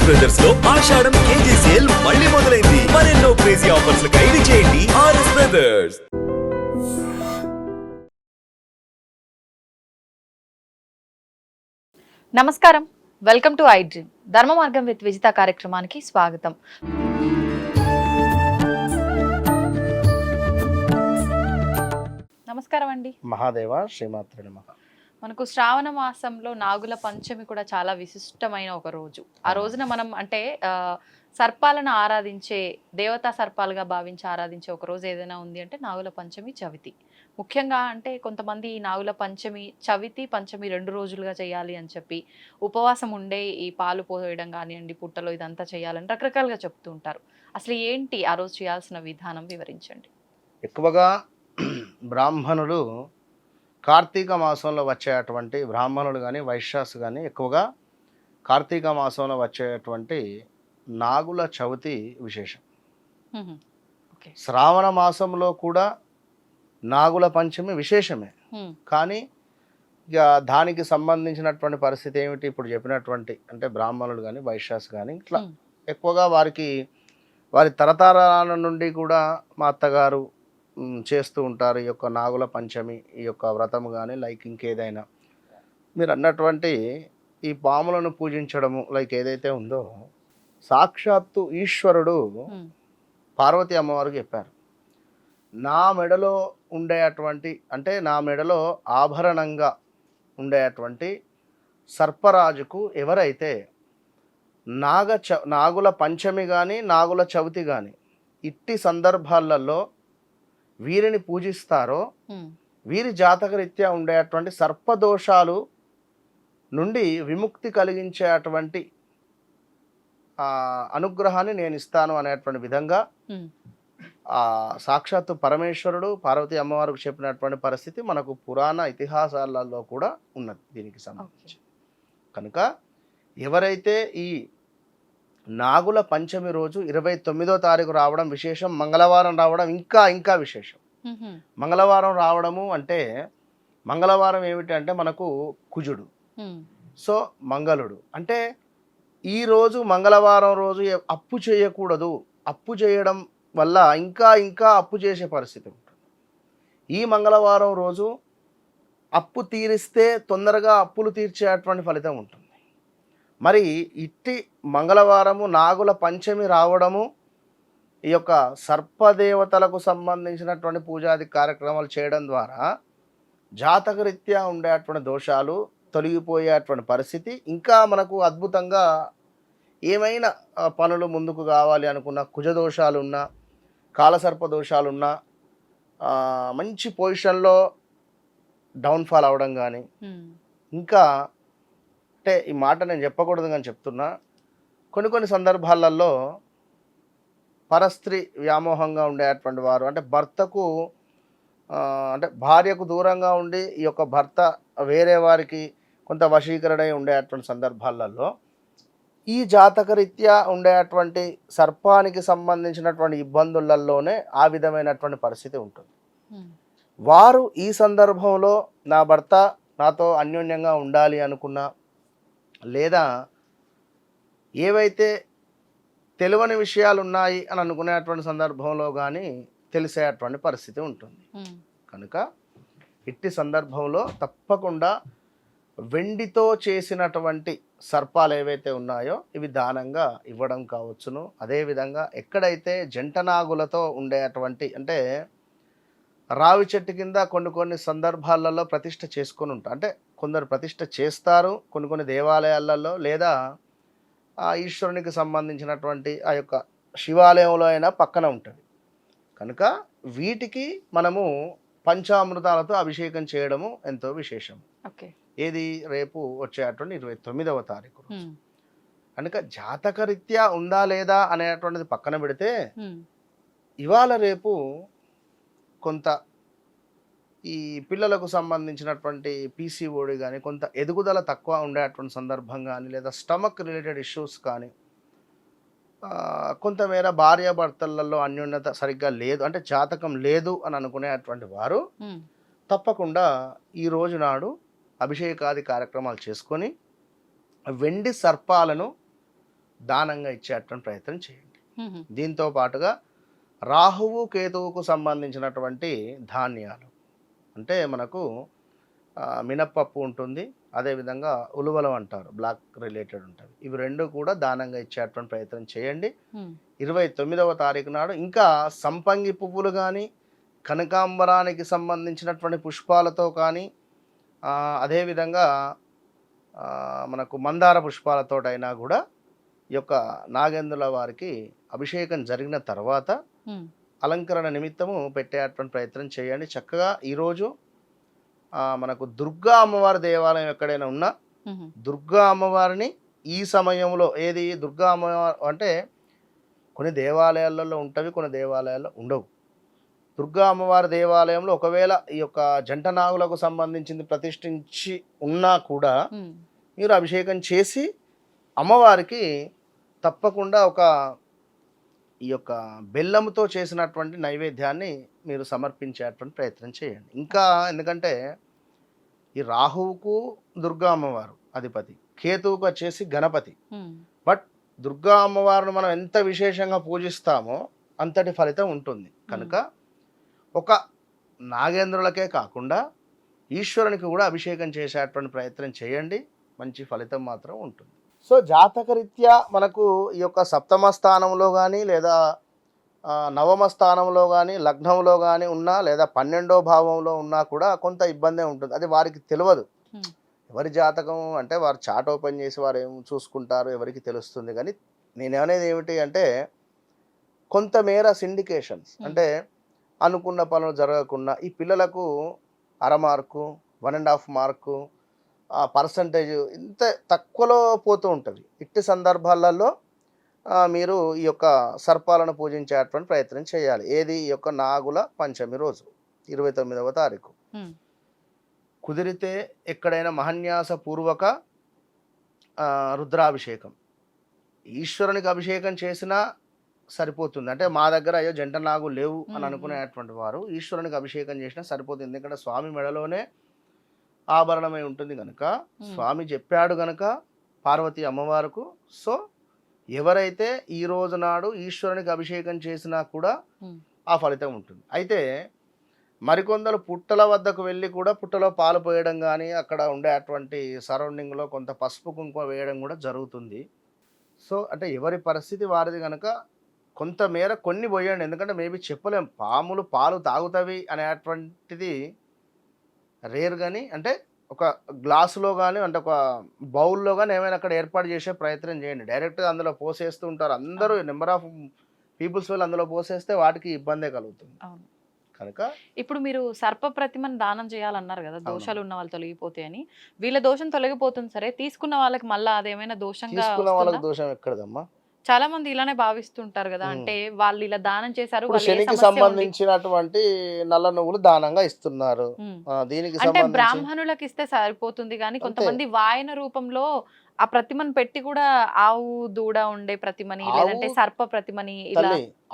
Brothers లో ఆషాఢం KG sale మళ్ళీ మొదలైంది. మరెన్నో క్రేజీ ఆఫర్స్ ఖైదీ చేయండి ఆర్ఎస్ బ్రదర్స్. నమస్కారం, వెల్కమ్ టు ఐ డ్రీమ్. ధర్మ మార్గం విత్ విజిత కార్యక్రమానికి స్వాగతం. నమస్కారం అండి. మహాదేవ శ్రీమాత్రే నమః. మనకు శ్రావణ మాసంలో నాగుల పంచమి కూడా చాలా విశిష్టమైన ఒక రోజు. ఆ రోజున మనం అంటే సర్పాలను ఆరాధించే, దేవతా సర్పాలుగా భావించి ఆరాధించే ఒక రోజు ఏదైనా ఉంది అంటే నాగుల పంచమి, చవితి. ముఖ్యంగా అంటే కొంతమంది ఈ నాగుల పంచమి, చవితి, పంచమి 2 రోజులుగా చేయాలి అని చెప్పి ఉపవాసం ఉండే ఈ పాలు పోయడం కానివ్వండి, పుట్టలో ఇదంతా చేయాలని రకరకాలుగా చెప్తూ ఉంటారు. అసలు ఏంటి ఆ రోజు చేయాల్సిన విధానం వివరించండి. ఎక్కువగా బ్రాహ్మణులు కార్తీక మాసంలో వచ్చేటువంటి బ్రాహ్మణులు కానీ వైశ్యాస్ కానీ ఎక్కువగా కార్తీక మాసంలో వచ్చేటువంటి నాగుల చవితి విశేషం. శ్రావణ మాసంలో కూడా నాగుల పంచమి విశేషమే. కానీ ఇక దానికి సంబంధించినటువంటి పరిస్థితి ఏమిటి, ఇప్పుడు చెప్పినటువంటి అంటే బ్రాహ్మణులు కానీ వైశ్యాస్ కానీ ఇట్లా ఎక్కువగా వారి తరతరాల నుండి కూడా మా అత్తగారు చేస్తూ ఉంటారు ఈ యొక్క నాగుల పంచమి, ఈ యొక్క వ్రతము కానీ లైక్ ఇంకేదైనా మీరు అన్నటువంటి ఈ పాములను పూజించడము లైక్ ఏదైతే ఉందో, సాక్షాత్తు ఈశ్వరుడు పార్వతీ అమ్మవారికి చెప్పారు, నా మెడలో ఉండేటువంటి అంటే నా మెడలో ఆభరణంగా ఉండేటువంటి సర్పరాజుకు ఎవరైతే నాగుల పంచమి కానీ నాగుల చవితి కానీ ఇట్టి సందర్భాలలో వీరిని పూజిస్తారో వీరి జాతకరీత్యా ఉండేటువంటి సర్పదోషాలు నుండి విముక్తి కలిగించేటువంటి అనుగ్రహాన్ని నేను ఇస్తాను అనేటువంటి విధంగా సాక్షాత్తు పరమేశ్వరుడు పార్వతీ అమ్మవారికి చెప్పినటువంటి పరిస్థితి మనకు పురాణ ఇతిహాసాలలో కూడా ఉన్నది దీనికి సంబంధించి. కనుక ఎవరైతే ఈ నాగుల పంచమి రోజు 29వ తారీఖు రావడం విశేషం, మంగళవారం రావడం ఇంకా విశేషం. మంగళవారం రావడము అంటే మంగళవారం ఏమిటంటే మనకు కుజుడు, సో మంగళుడు అంటే ఈరోజు మంగళవారం రోజు అప్పు చేయకూడదు, అప్పు చేయడం వల్ల ఇంకా అప్పు చేసే పరిస్థితి ఉంటుంది. ఈ మంగళవారం రోజు అప్పు తీరిస్తే తొందరగా అప్పులు తీర్చేటువంటి ఫలితం ఉంటుంది. మరి ఇట్టి మంగళవారము నాగుల పంచమి రావడము ఈ యొక్క సర్పదేవతలకు సంబంధించినటువంటి పూజాది కార్యక్రమాలు చేయడం ద్వారా జాతకరీత్యా ఉండేటువంటి దోషాలు తొలగిపోయేటువంటి పరిస్థితి, ఇంకా మనకు అద్భుతంగా ఏమైనా పనులు ముందుకు కావాలి అనుకున్న కుజదోషాలున్నా కాలసర్ప దోషాలున్నా మంచి పొజిషన్లో డౌన్ఫాల్ అవడం కానీ, ఇంకా అంటే ఈ మాట నేను చెప్పకూడదు కానీ చెప్తున్నా, కొన్ని సందర్భాలలో పరస్త్రీ వ్యామోహంగా ఉండేటువంటి వారు అంటే భర్తకు అంటే భార్యకు దూరంగా ఉండి ఈ యొక్క భర్త వేరే వారికి కొంత వశీకరణ ఉండేటువంటి సందర్భాలలో ఈ జాతకరీత్యా ఉండేటువంటి సర్పానికి సంబంధించినటువంటి ఇబ్బందులలోనే ఆ విధమైనటువంటి పరిస్థితి ఉంటుంది. వారు ఈ సందర్భంలో నా భర్త నాతో అన్యోన్యంగా ఉండాలి అనుకున్నా, లేదా ఏవైతే తెలియని విషయాలు ఉన్నాయి అని అనుకునేటువంటి సందర్భంలో కానీ తెలిసేటువంటి పరిస్థితి ఉంటుంది. కనుక ఇట్టి సందర్భంలో తప్పకుండా వెండితో చేసినటువంటి సర్పాలు ఏవైతే ఉన్నాయో ఇవి దానంగా ఇవ్వడం కావచ్చును. అదేవిధంగా ఎక్కడైతే జంటనాగులతో ఉండేటువంటి అంటే రావి చెట్టు కింద కొన్ని సందర్భాలలో ప్రతిష్ఠ చేసుకొని ఉంటారు, అంటే కొందరు ప్రతిష్ఠ చేస్తారు కొన్ని దేవాలయాలలో, లేదా ఆ ఈశ్వరునికి సంబంధించినటువంటి ఆ యొక్క శివాలయంలో అయినా పక్కన ఉంటుంది. కనుక వీటికి మనము పంచామృతాలతో అభిషేకం చేయడము ఎంతో విశేషం. ఏది రేపు వచ్చేటువంటి 29వ తారీఖు. కనుక జాతకరీత్యా ఉందా లేదా అనేటువంటిది పక్కన పెడితే ఇవాళ రేపు కొంత ఈ పిల్లలకు సంబంధించినటువంటి పీసీఓడి కానీ కొంత ఎదుగుదల తక్కువ ఉండేటువంటి సందర్భం కానీ, లేదా స్టమక్ రిలేటెడ్ ఇష్యూస్ కానీ, కొంతమేర భార్యాభర్తలలో అన్యోన్యత సరిగ్గా లేదు అంటే జాతకం లేదు అని అనుకునేటువంటి వారు తప్పకుండా ఈ రోజు నాడు అభిషేకాది కార్యక్రమాలు చేసుకొని వెండి సర్పాలను దానంగా ఇచ్చేటువంటి ప్రయత్నం చేయండి. దీంతో పాటుగా రాహువు కేతువుకు సంబంధించినటువంటి ధాన్యాలు అంటే మనకు మినప్పప్పు ఉంటుంది, అదేవిధంగా ఉలువలం అంటారు, బ్లాక్ రిలేటెడ్ ఉంటుంది. ఇవి రెండు కూడా దానంగా ఇచ్చేటువంటి ప్రయత్నం చేయండి. 29వ తారీఖు నాడు ఇంకా సంపంగి పువ్వులు కానీ కనకాంబరానికి సంబంధించినటువంటి పుష్పాలతో కానీ అదేవిధంగా మనకు మందార పుష్పాలతోటైనా కూడా ఈ యొక్క నాగేంద్రుల వారికి అభిషేకం జరిగిన తర్వాత అలంకరణ నిమిత్తము పెట్టేటువంటి ప్రయత్నం చేయండి. చక్కగా ఈరోజు మనకు దుర్గా అమ్మవారి దేవాలయం ఎక్కడైనా ఉన్నా దుర్గా అమ్మవారిని ఈ సమయంలో ఏది దుర్గా అమ్మవారు అంటే కొన్ని దేవాలయాలలో ఉంటవి, కొన్ని దేవాలయాల్లో ఉండవు. దుర్గా అమ్మవారి దేవాలయంలో ఒకవేళ ఈ యొక్క జంట నాగులకు సంబంధించింది ప్రతిష్ఠించి ఉన్నా కూడా మీరు అభిషేకం చేసి అమ్మవారికి తప్పకుండా ఈ యొక్క బెల్లంతో చేసినటువంటి నైవేద్యాన్ని మీరు సమర్పించేటువంటి ప్రయత్నం చేయండి. ఇంకా ఎందుకంటే ఈ రాహువుకు దుర్గా అమ్మవారు అధిపతి, కేతువుకు వచ్చేసి గణపతి. బట్ దుర్గా అమ్మవారిని మనం ఎంత విశేషంగా పూజిస్తామో అంతటి ఫలితం ఉంటుంది. కనుక ఒక నాగేంద్రులకే కాకుండా ఈశ్వరునికి కూడా అభిషేకం చేసేటువంటి ప్రయత్నం చేయండి, మంచి ఫలితం మాత్రం ఉంటుంది. సో జాతకరీత్యా మనకు ఈ యొక్క సప్తమ స్థానంలో కానీ లేదా నవమ స్థానంలో కానీ లగ్నంలో కానీ ఉన్నా లేదా 12వ భావంలో ఉన్నా కూడా కొంత ఇబ్బందే ఉంటుంది. అది వారికి తెలియదు. ఎవరి జాతకం అంటే వారు చాట్ ఓపెన్ చేసి వారు ఏం చూసుకుంటారు ఎవరికి తెలుస్తుంది. కానీ నేనేమనేది ఏమిటి అంటే కొంతమేర సిండికేషన్స్ అంటే అనుకున్న పనులు జరగకుండా ఈ పిల్లలకు 1/2 మార్కు 1.5 మార్కు పర్సంటేజ్ ఇంత తక్కువలో పోతూ ఉంటుంది. ఇట్టి సందర్భాలలో మీరు ఈ యొక్క సర్పాలను పూజించేటువంటి ప్రయత్నం చేయాలి. ఏది ఈ యొక్క నాగుల పంచమి రోజు 29వ తారీఖు కుదిరితే ఎక్కడైనా మహన్యాస పూర్వక రుద్రాభిషేకం ఈశ్వరునికి అభిషేకం చేసినా సరిపోతుంది. అంటే మా దగ్గర అయ్యో జంట నాగు లేవు అని అనుకునేటువంటి వారు ఈశ్వరునికి అభిషేకం చేసినా సరిపోతుంది. ఎందుకంటే స్వామి మెడలోనే ఆభరణమై ఉంటుంది కనుక స్వామి చెప్పాడు కనుక పార్వతీ అమ్మవారికి. సో ఎవరైతే ఈ రోజు నాడు ఈశ్వరునికి అభిషేకం చేసినా కూడా ఆ ఫలితం ఉంటుంది. అయితే మరికొందరు పుట్టల వద్దకు వెళ్ళి కూడా పుట్టలో పాలు పోయడం కానీ అక్కడ ఉండేటువంటి సరౌండింగ్లో కొంత పసుపు కుంకుమ వేయడం కూడా జరుగుతుంది. సో అంటే ఎవరి పరిస్థితి వారిది కనుక కొంతమేర కొన్ని పోయండి. ఎందుకంటే మేబీ చెప్పలేం పాములు పాలు తాగుతావి అనేటువంటిది రేర్. కానీ అంటే ఒక గ్లాసులో కానీ అంటే ఒక బౌల్లో కానీ ఏమైనా అక్కడ ఏర్పాటు చేసే ప్రయత్నం చేయండి. డైరెక్ట్గా అందులో పోసేస్తూ ఉంటారు అందరూ, నెంబర్ ఆఫ్ పీపుల్స్ వాళ్ళు అందులో పోసేస్తే వాటికి ఇబ్బందే కలుగుతుంది. కనుక ఇప్పుడు మీరు సర్ప ప్రతిమను దానం చేయాలన్నారు కదా, దోషాలు ఉన్న వాళ్ళు తొలగిపోతాయి అని. వీళ్ళ దోషం తొలగిపోతుంది సరే, తీసుకున్న వాళ్ళకి మళ్ళీ అదేమైనా దోషంగా తీసుకున్న వాళ్ళకి దోషం ఎక్కడదమ్మా? చాలా మంది ఇలానే భావిస్తుంటారు కదా, అంటే వాళ్ళు ఇలా దానం చేశారు, శనికి సంబంధించినటువంటి నల్ల నువ్వులు దానంగా ఇస్తున్నారు. దీనికి అంటే బ్రాహ్మణులకు ఇస్తే సరిపోతుంది కానీ కొంతమంది వాయన రూపంలో ఆ ప్రతిమను పెట్టి కూడా ఆవు దూడ ఉండే ప్రతిమని లేదంటే సర్ప ప్రతిమని ఇలా.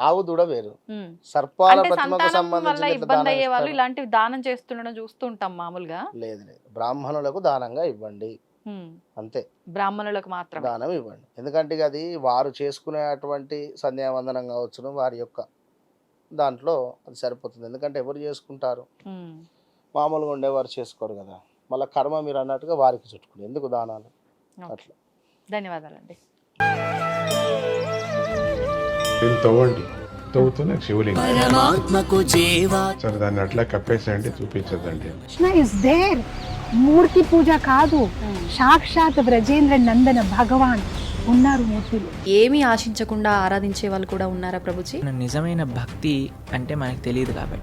ఆవు దూడ వేరు, సర్పాల ప్రతిమకు సంబంధించి ఇబ్బంది అయ్యే వాళ్ళు ఇలాంటివి దానం చేస్తుండడం చూస్తుంటాం మామూలుగా. లేదు లేదు, బ్రాహ్మణులకు దానంగా ఇవ్వండి అంతే, బ్రాహ్మణులకు మాత్రం దానం ఇవ్వండి. ఎందుకంటే అది వారు చేసుకునేటువంటి సంధ్యావందనం కావచ్చును, వారి యొక్క దాంట్లో అది సరిపోతుంది. ఎందుకంటే ఎవరు చేసుకుంటారు, మామూలుగా ఉండేవారు చేసుకోరు కదా. మళ్ళీ కర్మ మీరు అన్నట్టుగా వారికి చుట్టుకుని ఎందుకు దానాలు అట్లా. ధన్యవాదాలండి. తవ్వండి, తవ్వుతూనే శివలింగం సరే దాన్ని అట్లా కప్పేసేయండి, చూపించదండి. మూర్తి పూజ కాదు, సాక్షాత్ బ్రజేంద్ర నందన భగవాన్ ఉన్నారు మూర్తిలో. ఏమీ ఆశించకుండా ఆరాధించే వాళ్ళు కూడా ఉన్నారా ప్రభుజీ? నిజమైన భక్తి అంటే మనకు తెలియదు కాబట్టి